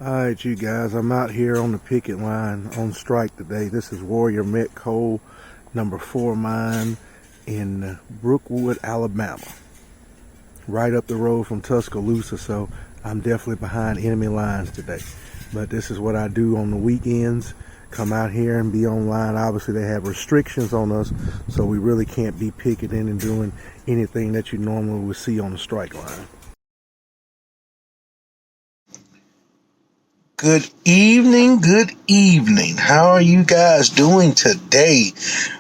Alright, you guys, I'm out here on the picket line on strike today. This is Warrior Met Coal number 4 mine in Brookwood, Alabama, right up the road from Tuscaloosa, so I'm definitely behind enemy lines today. But this is what I do on the weekends, come out here and be online. Obviously they have restrictions on us, so we really can't be picketing and doing anything that you normally would see on the strike line. Good evening, good evening. How are you guys doing today?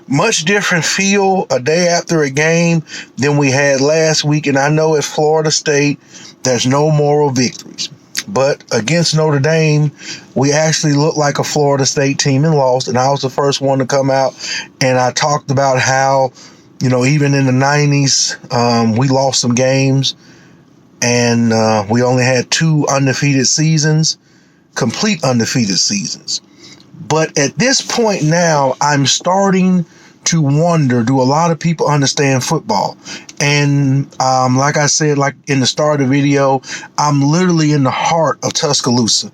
Much different feel a day after a game than we had last week, and I know at Florida State, there's no moral victories. But against Notre Dame, we actually looked like a Florida State team and lost, and I was the first one to come out, and I talked about how, even in the 90s, we lost some games, and we only had 2 undefeated seasons. Complete undefeated seasons. But at this point now, I'm starting to wonder, do a lot of people understand football? And like I said, like in the start of the video, I'm literally in the heart of Tuscaloosa.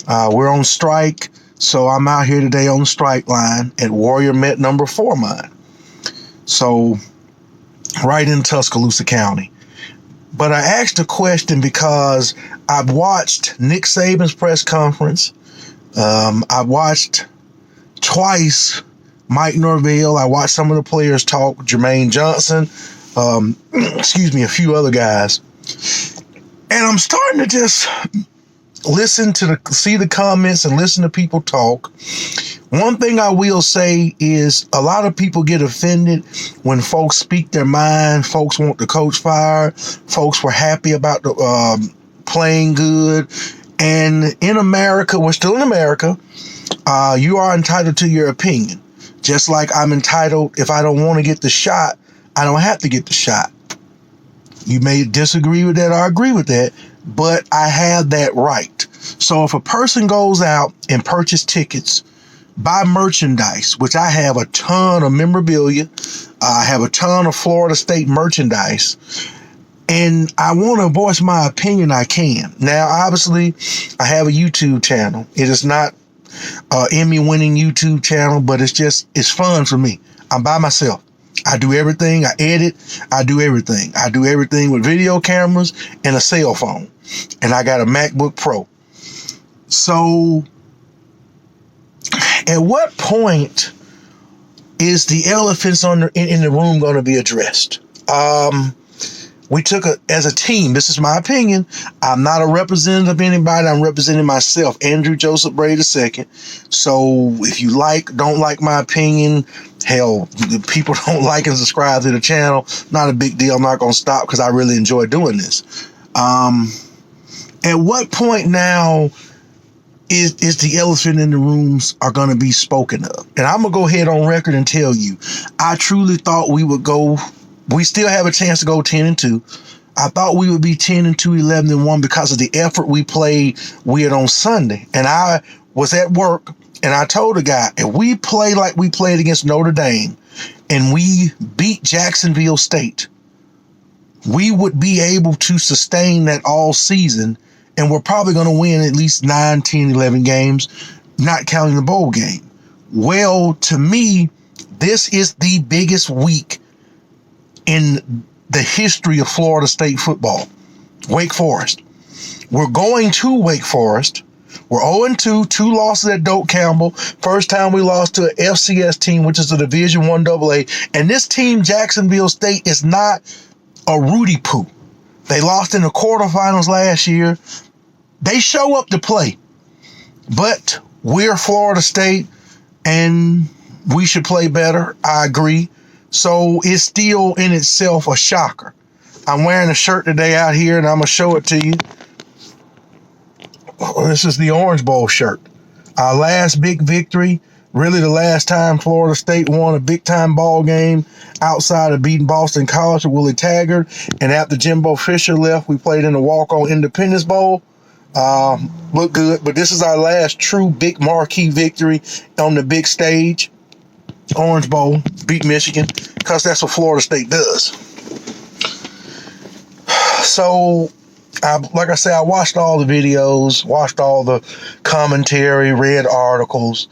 We're on strike, so I'm out here today on the strike line at Warrior Met number 4 mine. So right in Tuscaloosa County. But I asked a question because I've watched Nick Saban's press conference. I've watched twice Mike Norvell. I watched some of the players talk, Jermaine Johnson, a few other guys. And I'm starting to just see the comments and listen to people talk. One thing I will say is a lot of people get offended when folks speak their mind. Folks want the coach fired. Folks were happy about the playing good. And in America, we're still in America, you are entitled to your opinion. Just like I'm entitled, if I don't want to get the shot, I don't have to get the shot. You may disagree with that or agree with that, but I have that right. So if a person goes out and purchase tickets, buy merchandise, which I have a ton of memorabilia, I have a ton of Florida State merchandise, and I want to voice my opinion, I can. Now, obviously, I have a YouTube channel. It is not an Emmy-winning YouTube channel, but it's fun for me. I'm by myself. I do everything. I edit. I do everything. I do everything with video cameras and a cell phone. And I got a MacBook Pro. So at what point is the elephants in the room going to be addressed? We took as a team, this is my opinion. I'm not a representative of anybody. I'm representing myself, Andrew Joseph Bray II. So if you don't like my opinion, hell, people don't like and subscribe to the channel, not a big deal. I'm not going to stop because I really enjoy doing this. At what point now is the elephant in the rooms are going to be spoken of? And I'm going to go ahead on record and tell you, I truly thought we still have a chance to go 10-2. I thought we would be 10-2, 11-1 because of the effort we played with on Sunday. And I was at work and I told the guy, if we play like we played against Notre Dame and we beat Jacksonville State, we would be able to sustain that all season. And we're probably going to win at least 9, 10, 11 games, not counting the bowl game. Well, to me, this is the biggest week in the history of Florida State football. Wake Forest. We're going to Wake Forest. We're 0-2, 2 losses at Doak Campbell. First time we lost to an FCS team, which is a Division I AA. And this team, Jacksonville State, is not a Rudy Poo. They lost in the quarterfinals last year. They show up to play. But we're Florida State, and we should play better. I agree. So it's still in itself a shocker. I'm wearing a shirt today out here, and I'm going to show it to you. This is the Orange Bowl shirt. Our last big victory, really the last time Florida State won a big-time ball game outside of beating Boston College with Willie Taggart. And after Jimbo Fisher left, we played in the walk-on Independence Bowl. Looked good, but this is our last true big marquee victory on the big stage. Orange Bowl, beat Michigan, because that's what Florida State does. So like I said, I watched all the videos, watched all the commentary, read articles,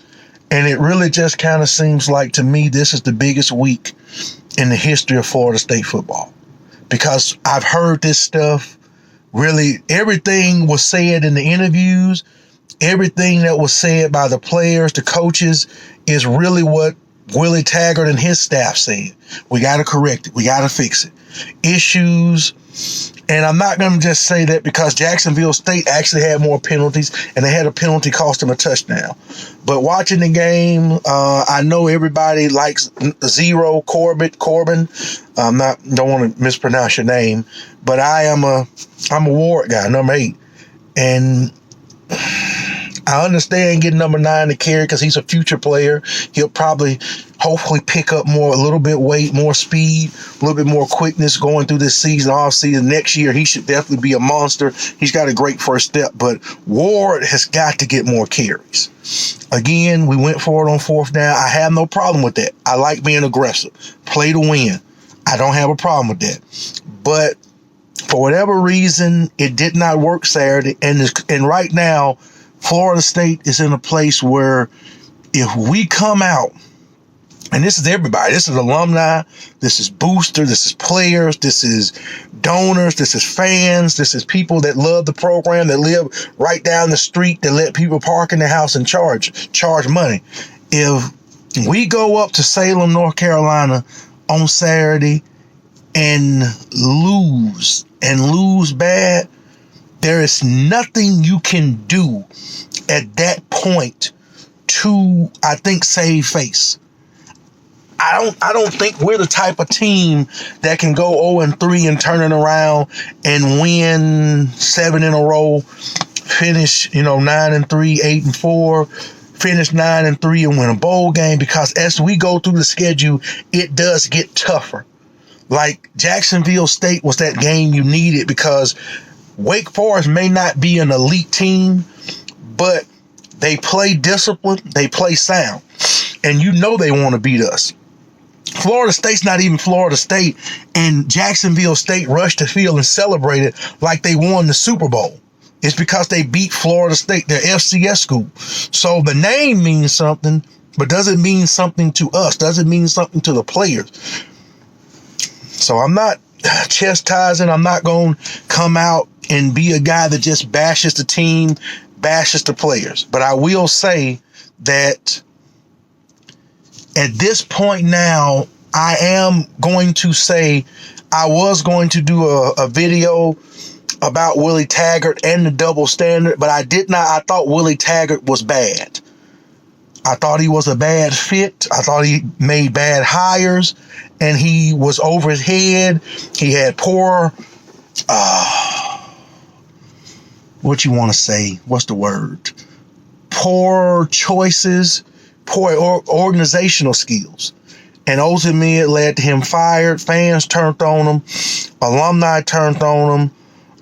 and it really just kind of seems like to me this is the biggest week in the history of Florida State football. Because I've heard this stuff, really everything was said in the interviews, everything that was said by the players, the coaches, is really what Willie Taggart and his staff said. We got to correct it. We got to fix it. Issues. And I'm not going to just say that because Jacksonville State actually had more penalties and they had a penalty cost them a touchdown. But watching the game, I know everybody likes Zero Corbin. Don't want to mispronounce your name, but I'm a Ward guy, number 8. And I understand getting number 9 to carry because he's a future player. He'll probably, hopefully, pick up a little bit weight, more speed, a little bit more quickness going through this season, off season. Next year, he should definitely be a monster. He's got a great first step, but Ward has got to get more carries. Again, we went for it on 4th down. I have no problem with that. I like being aggressive. Play to win. I don't have a problem with that. But for whatever reason, it did not work Saturday. And right now, Florida State is in a place where if we come out, and this is everybody, this is alumni, this is booster, this is players, this is donors, this is fans, this is people that love the program, that live right down the street, that let people park in their house and charge money. If we go up to Salem, North Carolina on Saturday and lose bad, there is nothing you can do at that point to, I think, save face. I don't think we're the type of team that can go 0-3 and turn it around and win 7 in a row, finish 9-3, 8-4, finish 9-3 and win a bowl game, because as we go through the schedule, it does get tougher. Like Jacksonville State was that game you needed because Wake Forest may not be an elite team, but they play discipline, they play sound, and they want to beat us. Florida State's not even Florida State, and Jacksonville State rushed the field and celebrated like they won the Super Bowl. It's because they beat Florida State, their FCS school. So the name means something, but does it mean something to us? Does it mean something to the players? So I'm not chastising. I'm not going to come out and be a guy that just bashes the team, bashes the players. But I will say that at this point now, I am going to say I was going to do a video about Willie Taggart and the double standard, but I did not. I thought Willie Taggart was bad. I thought he was a bad fit. I thought he made bad hires, and he was over his head. He had poor, what you want to say? What's the word? Poor choices, poor organizational skills. And ultimately, it led to him fired. Fans turned on him. Alumni turned on him.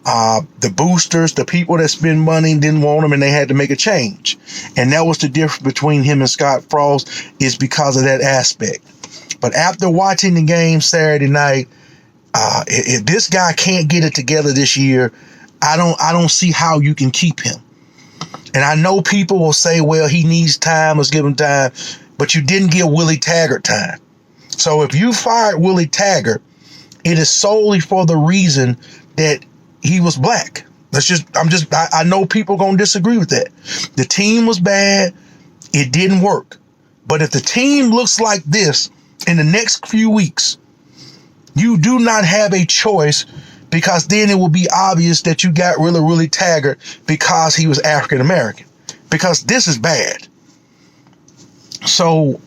The boosters, the people that spend money didn't want him, and they had to make a change. And that was the difference between him and Scott Frost, is because of that aspect. But after watching the game Saturday night, if this guy can't get it together this year, I don't see how you can keep him. And I know people will say, well, he needs time, let's give him time. But you didn't give Willie Taggart time. So if you fired Willie Taggart, it is solely for the reason that he was black. I know people gonna disagree with that. The team was bad. It didn't work. But if the team looks like this in the next few weeks, you do not have a choice, because then it will be obvious that you got Willie Taggart because he was African American. Because this is bad. So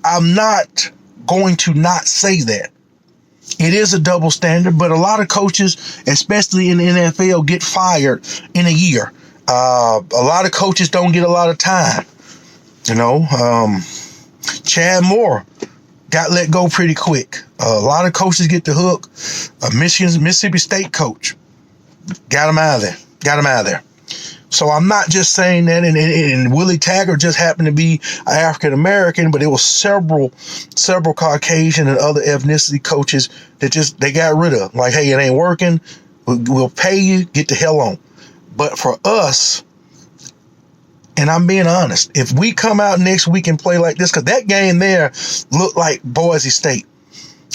I'm not going to not say that. It is a double standard, but a lot of coaches, especially in the NFL, get fired in a year. A lot of coaches don't get a lot of time. Chad Moore got let go pretty quick. A lot of coaches get the hook. Mississippi State coach got him out of there. So I'm not just saying that, and Willie Taggart just happened to be African American, but it was several Caucasian and other ethnicity coaches that they got rid of. Like, hey, it ain't working. We'll pay you, get the hell on. But for us, and I'm being honest, if we come out next week and play like this, because that game there looked like Boise State.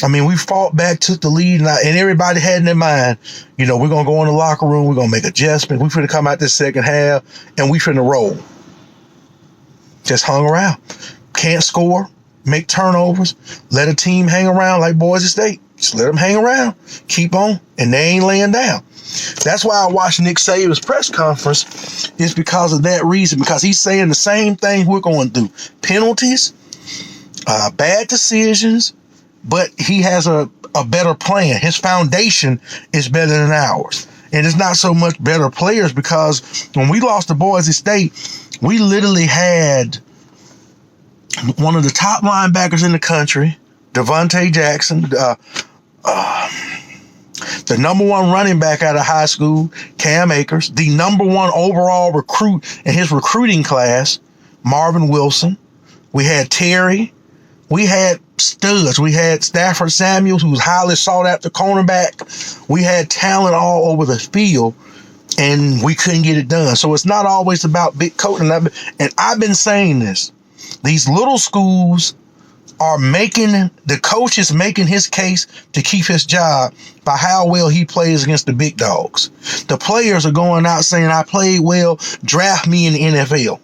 I mean, we fought back, took the lead, and everybody had in their mind, we're going to go in the locker room, we're going to make adjustments, we finna come out this second half, and we finna roll. Just hung around. Can't score, make turnovers, let a team hang around like Boise State. Just let them hang around, keep on, and they ain't laying down. That's why I watched Nick Saban's press conference, is because of that reason, because he's saying the same thing we're going through. Penalties, bad decisions, but he has a better plan. His foundation is better than ours. And it's not so much better players, because when we lost to Boise State, we literally had one of the top linebackers in the country, Devontae Jackson, the number one running back out of high school, Cam Akers, the number one overall recruit in his recruiting class, Marvin Wilson. We had Terry. We had studs. We had Stafford Samuels, who was highly sought after cornerback. We had talent all over the field, and we couldn't get it done. So it's not always about big coaching. And I've been saying this. These little schools are the coach is making his case to keep his job by how well he plays against the big dogs. The players are going out saying, I played well, draft me in the NFL.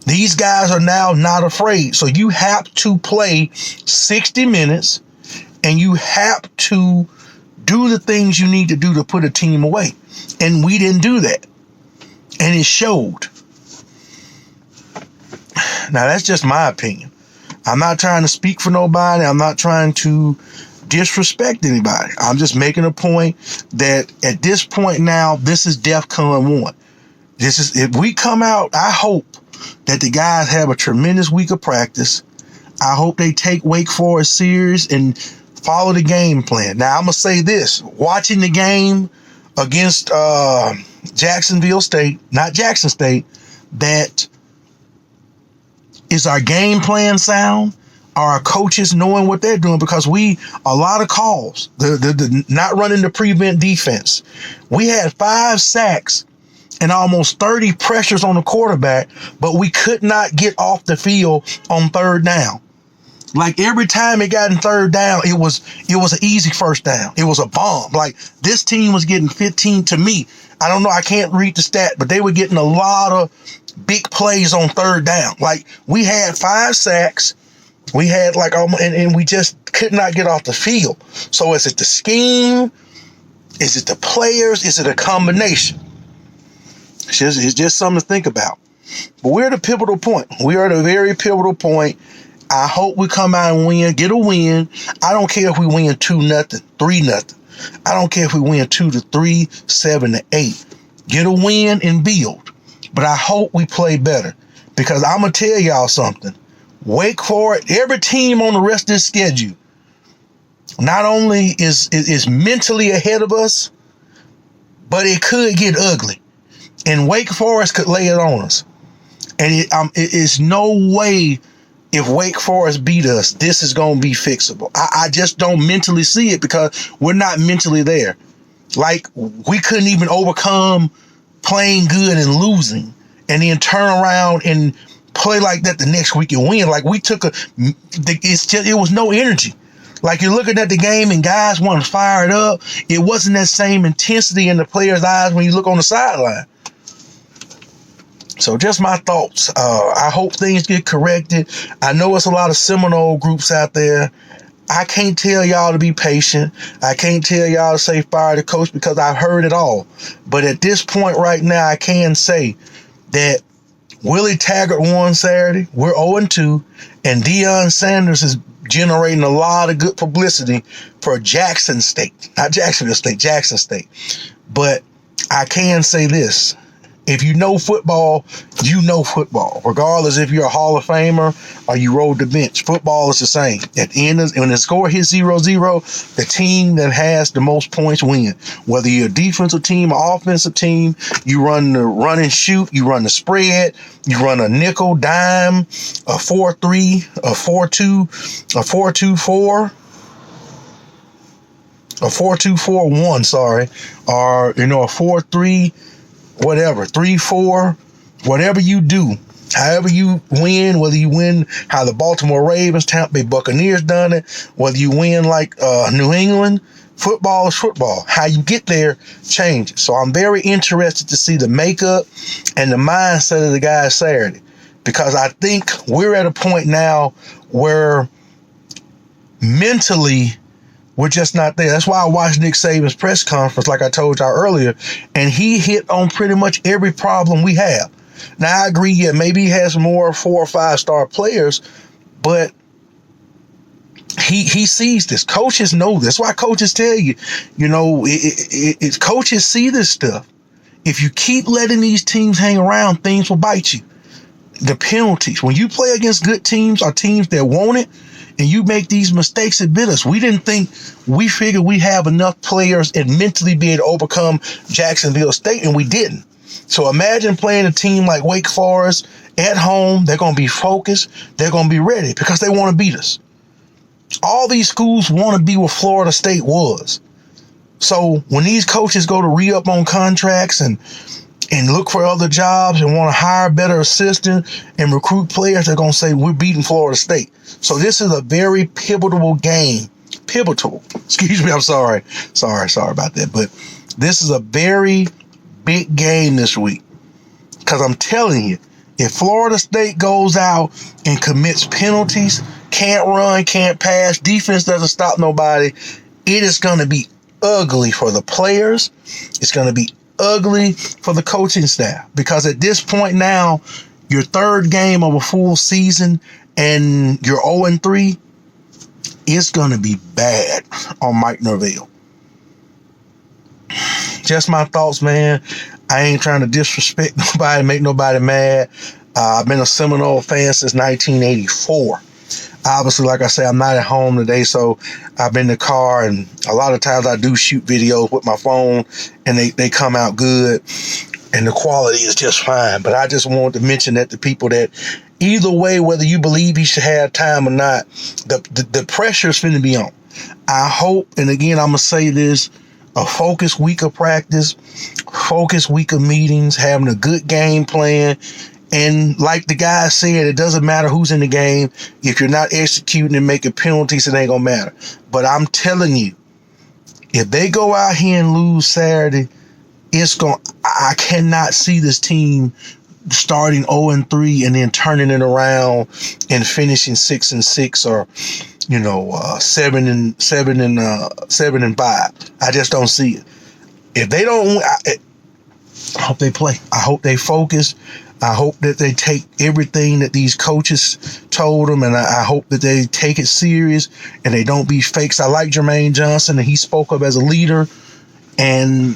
These guys are now not afraid. So you have to play 60 minutes, and you have to do the things you need to do to put a team away. And we didn't do that. And it showed. Now, that's just my opinion. I'm not trying to speak for nobody. I'm not trying to disrespect anybody. I'm just making a point that at this point now, this is DEFCON 1. If we come out, I hope that the guys have a tremendous week of practice. I hope they take Wake Forest serious and follow the game plan. Now, I'm going to say this. Watching the game against Jacksonville State, not Jackson State, that is our game plan sound? Are our coaches knowing what they're doing? Because a lot of calls, the not running the prevent defense. We had 5 sacks and almost 30 pressures on the quarterback, but we could not get off the field on third down. Like every time it got in third down, it was an easy first down. It was a bomb. Like this team was getting 15 to me. I don't know. I can't read the stat, but they were getting a lot of big plays on third down. Like we had 5 sacks. We had and we just could not get off the field. So is it the scheme? Is it the players? Is it a combination? It's just something to think about. But we're at a pivotal point. We are at a very pivotal point. I hope we come out and win, get a win. I don't care if we win 2-0, 3-0. I don't care if we win 2-3, 7-8. Get a win and build. But I hope we play better, because I'm going to tell y'all something. Wake Forest, every team on the rest of this schedule, not only is mentally ahead of us, but it could get ugly. And Wake Forest could lay it on us. And it is no way, if Wake Forest beat us, this is going to be fixable. I just don't mentally see it, because we're not mentally there. Like, we couldn't even overcome playing good and losing, and then turn around and play like that the next week and win. Like, we took it was no energy. Like, you're looking at the game and guys want to fire it up. It wasn't that same intensity in the players' eyes when you look on the sideline. So just my thoughts. I hope things get corrected. I know it's a lot of Seminole groups out there. I can't tell y'all to be patient. I can't tell y'all to say fire the coach, because I've heard it all. But at this point right now, I can say that Willie Taggart won Saturday. We're 0-2. And Deion Sanders is generating a lot of good publicity for Jackson State. Not Jacksonville State, Jackson State. But I can say this. If you know football, you know football. Regardless if you're a Hall of Famer or you rode the bench, football is the same. At the end, when the score hits 0-0, the team that has the most points win. Whether you're a defensive team or offensive team, you run the run and shoot, you run the spread, you run a nickel, dime, a 4-3, a 4-2, a 4-2-4. a 4-2-4-1, sorry, or, you know, a 4-3, whatever, 3-4, whatever you do, however you win, whether you win how the Baltimore Ravens, Tampa Bay Buccaneers done it, whether you win like New England, football is football. How you get there changes. So I'm very interested to see the makeup and the mindset of the guys Saturday, because I think we're at a point now where mentally we're just not there. That's why I watched Nick Saban's press conference, like I told y'all earlier, and he hit on pretty much every problem we have. Now, I agree, yeah, maybe he has more 4 or 5 star players, but he sees this. Coaches know this. That's why coaches tell you, you know, coaches see this stuff. If you keep letting these teams hang around, things will bite you. The penalties. When you play against good teams or teams that want it, and you make these mistakes, it bit us. We figured we have enough players and mentally be able to overcome Jacksonville State, and we didn't. So imagine playing a team like Wake Forest at home. They're going to be focused. They're going to be ready because they want to beat us. All these schools want to be where Florida State was. So when these coaches go to re-up on contracts and look for other jobs and want to hire better assistants and recruit players, they're going to say, we're beating Florida State. So this is a very pivotal game. Pivotal. Excuse me, I'm sorry. Sorry about that. But this is a very big game this week. Because I'm telling you, if Florida State goes out and commits penalties, can't run, can't pass, defense doesn't stop nobody, it is going to be ugly for the players. It's going to be ugly for the coaching staff, because at this point now, your third game of a full season and you're 0-3, it's going to be bad on Mike Norvell. Just my thoughts, man. I ain't trying to disrespect nobody, make nobody mad. I've been a Seminole fan since 1984. Obviously, like I say, I'm not at home today, so I've been in the car, and a lot of times I do shoot videos with my phone, and they come out good, and the quality is just fine. But I just wanted to mention that to people that either way, whether you believe he should have time or not, the pressure is going to be on. I hope, and again, I'm going to say this, a focused week of practice, focused week of meetings, having a good game plan. And like the guy said, it doesn't matter who's in the game. If you're not executing and making penalties, it ain't going to matter. But I'm telling you, if they go out here and lose Saturday, I cannot see this team starting 0-3 and then turning it around and finishing 6-6 or, 7-5. I just don't see it. If they don't, I hope they play. I hope they focus. I hope that they take everything that these coaches told them, and I hope that they take it serious and they don't be fakes. I like Jermaine Johnson, and he spoke up as a leader, and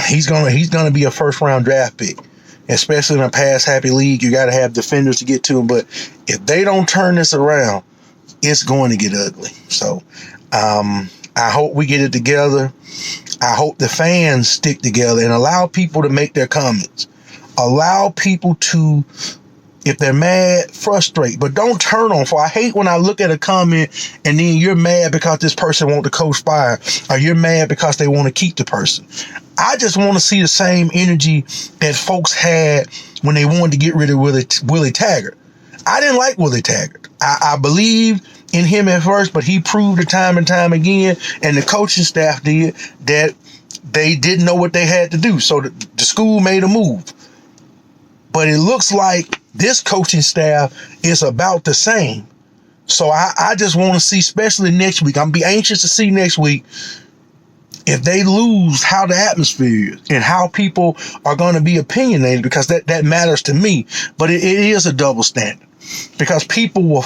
he's gonna be a first-round draft pick, especially in a pass-happy league. You got to have defenders to get to him. But if they don't turn this around, it's going to get ugly. So I hope we get it together. I hope the fans stick together and allow people to make their comments. Allow people to, if they're mad, frustrate, but don't turn on. For I hate when I look at a comment and then you're mad because this person wants the coach fired, or you're mad because they want to keep the person. I just want to see the same energy that folks had when they wanted to get rid of Willie Taggart. I didn't like Willie Taggart. I believed in him at first, but he proved it time and time again, and the coaching staff did, that they didn't know what they had to do. So the school made a move. But it looks like this coaching staff is about the same. So I just want to see, especially next week, I'm be anxious to see next week, if they lose, how the atmosphere is and how people are going to be opinionated, because that matters to me. But it is a double standard, because people would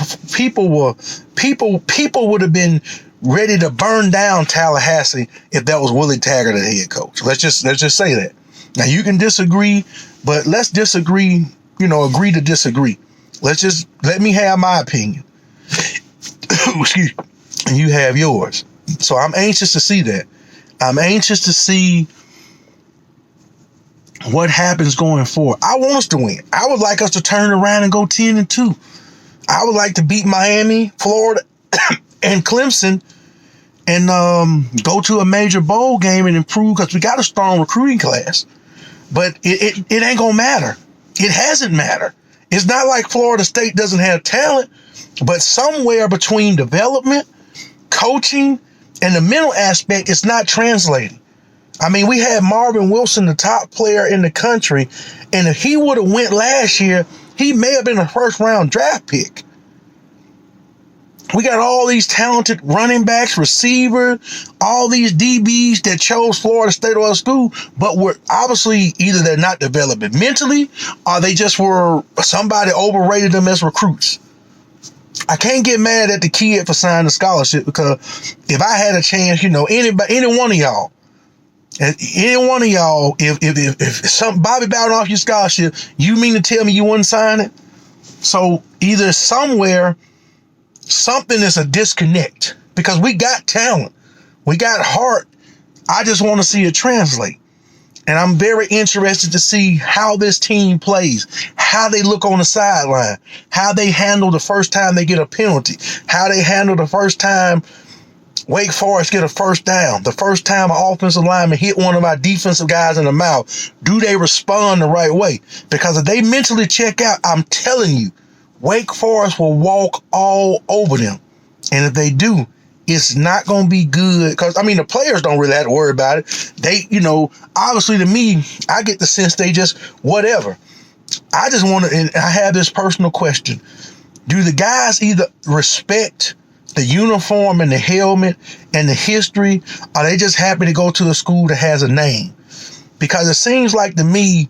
have been ready to burn down Tallahassee if that was Willie Taggart the head coach. Let's just say that. Now, you can disagree, but let's disagree, agree to disagree. Let me have my opinion. Excuse me. And you have yours. So I'm anxious to see that. I'm anxious to see what happens going forward. I want us to win. I would like us to turn around and go 10-2. I would like to beat Miami, Florida, and Clemson and go to a major bowl game and improve, because we got a strong recruiting class. But it ain't gonna matter. It hasn't mattered. It's not like Florida State doesn't have talent, but somewhere between development, coaching, and the mental aspect, it's not translating. I mean, we had Marvin Wilson, the top player in the country, and if he would have went last year, he may have been a first-round draft pick. We got all these talented running backs, receivers, all these DBs that chose Florida State or school, but were obviously either they're not developing mentally, or they just were, somebody overrated them as recruits. I can't get mad at the kid for signing a scholarship, because if I had a chance, any one of y'all, if some Bobby bowed off your scholarship, you mean to tell me you wouldn't sign it? So either somewhere, something is a disconnect, because we got talent, we got heart. I just want to see it translate. And I'm very interested to see how this team plays, how they look on the sideline, how they handle the first time they get a penalty, how they handle the first time Wake Forest get a first down, the first time an offensive lineman hit one of our defensive guys in the mouth. Do they respond the right way? Because if they mentally check out, I'm telling you, Wake Forest will walk all over them. And if they do, it's not going to be good, because, the players don't really have to worry about it. They, obviously to me, I get the sense they just whatever. I just want to, and I have this personal question. Do the guys either respect the uniform and the helmet and the history, or are they just happy to go to a school that has a name? Because it seems like to me,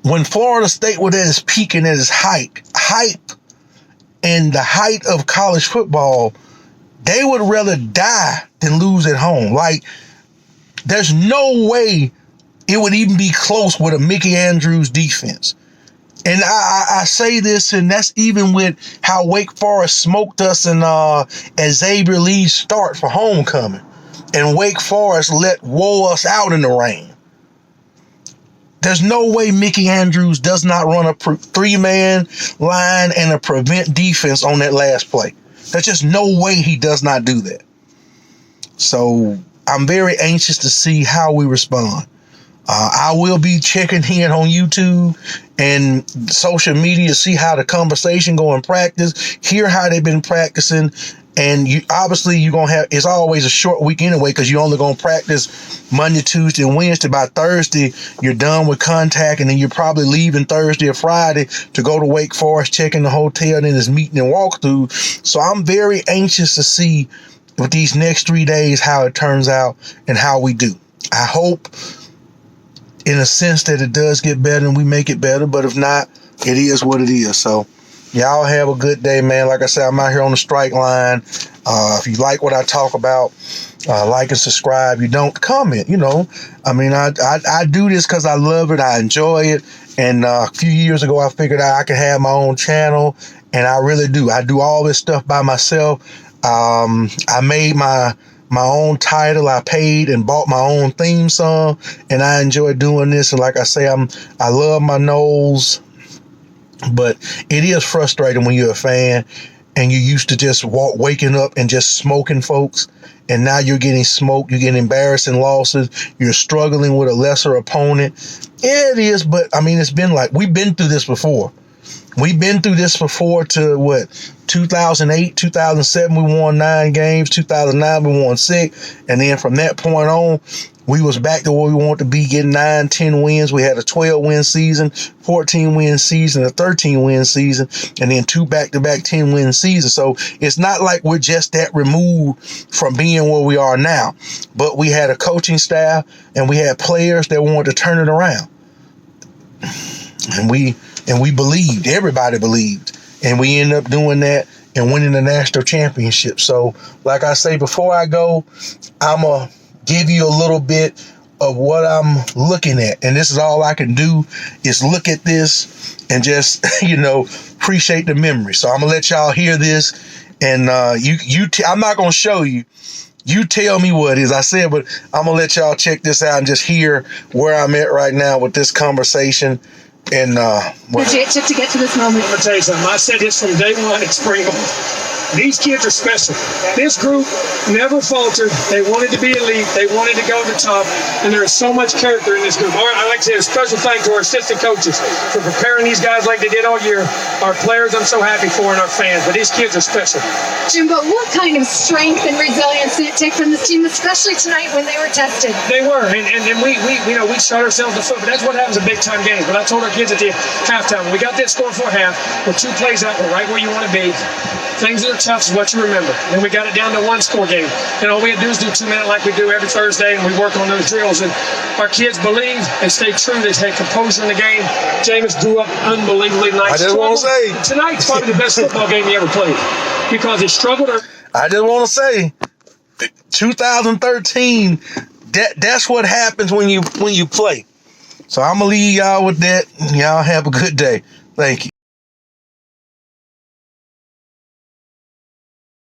when Florida State was at its peak and at its hype, and the height of college football, they would rather die than lose at home. Like, there's no way it would even be close with a Mickey Andrews defense. And I say this, and that's even with how Wake Forest smoked us in Xavier Lee's start for homecoming. And Wake Forest wore us out in the rain. There's no way Mickey Andrews does not run a three-man line and a prevent defense on that last play. There's just no way he does not do that. So I'm very anxious to see how we respond. I will be checking in on YouTube and social media, see how the conversation go in practice, hear how they've been practicing. And you're going to have, it's always a short week anyway, because you're only going to practice Monday, Tuesday, and Wednesday. By Thursday, you're done with contact, and then you're probably leaving Thursday or Friday to go to Wake Forest, check in the hotel, and then there's meeting and walkthrough. So I'm very anxious to see with these next 3 days how it turns out and how we do. I hope, in a sense, that it does get better and we make it better, but if not, it is what it is. So y'all have a good day, man. Like I said, I'm out here on the strike line. If you like what I talk about, like and subscribe. You don't, comment, I do this because I love it. I enjoy it. And a few years ago, I figured out I could have my own channel, and I really do. I do all this stuff by myself. I made my own title. I paid and bought my own theme song, and I enjoy doing this. And like I say, I love my Noles. But it is frustrating when you're a fan and you're used to just waking up and just smoking folks. And now you're getting smoked. You're getting embarrassing losses. You're struggling with a lesser opponent. Yeah, it is. But it's been like, we've been through this before. We've been through this before to 2008, 2007, we won 9 games. 2009, we won 6. And then from that point on, we was back to where we want to be, getting 9, 10 wins. We had a 12-win season, 14-win season, a 13-win season, and then 2 back-to-back 10-win seasons. So it's not like we're just that removed from being where we are now. But we had a coaching staff, and we had players that wanted to turn it around. And we believed. Everybody believed. And we ended up doing that and winning the national championship. So, like I say, before I go, I'm going to give you a little bit of what I'm looking at. And this is all I can do is look at this and just, appreciate the memory. So I'm going to let y'all hear this. And I'm not going to show you. You tell me what it is. I said, but I'm going to let y'all check this out and just hear where I'm at right now with this conversation. And Legit, just to get to this moment. I'm going to tell you something. I said this from day one at spring. These kids are special. This group never faltered. They wanted to be elite. They wanted to go to the top. And there is so much character in this group. I'd like to say a special thank to our assistant coaches for preparing these guys like they did all year. Our players I'm so happy for, and our fans. But these kids are special. Jim, but what kind of strength and resilience did it take from this team, especially tonight when they were tested? They were. And we shot ourselves in the foot. But that's what happens in big-time games. But I told our kids at the halftime, when we got that score before half, we're 2 plays out, we're right where you want to be. Things that are tough is what you remember. Then we got it down to 1-score game. And all we had to do is do 2-minute like we do every Thursday, and we work on those drills. And our kids believe, they stay true, they stay composure in the game. Jameis grew up unbelievably nice. I just want to say, tonight's probably the best football game he ever played because he struggled. I just want to say, 2013, that's what happens when you play. So I'm going to leave y'all with that. Y'all have a good day. Thank you.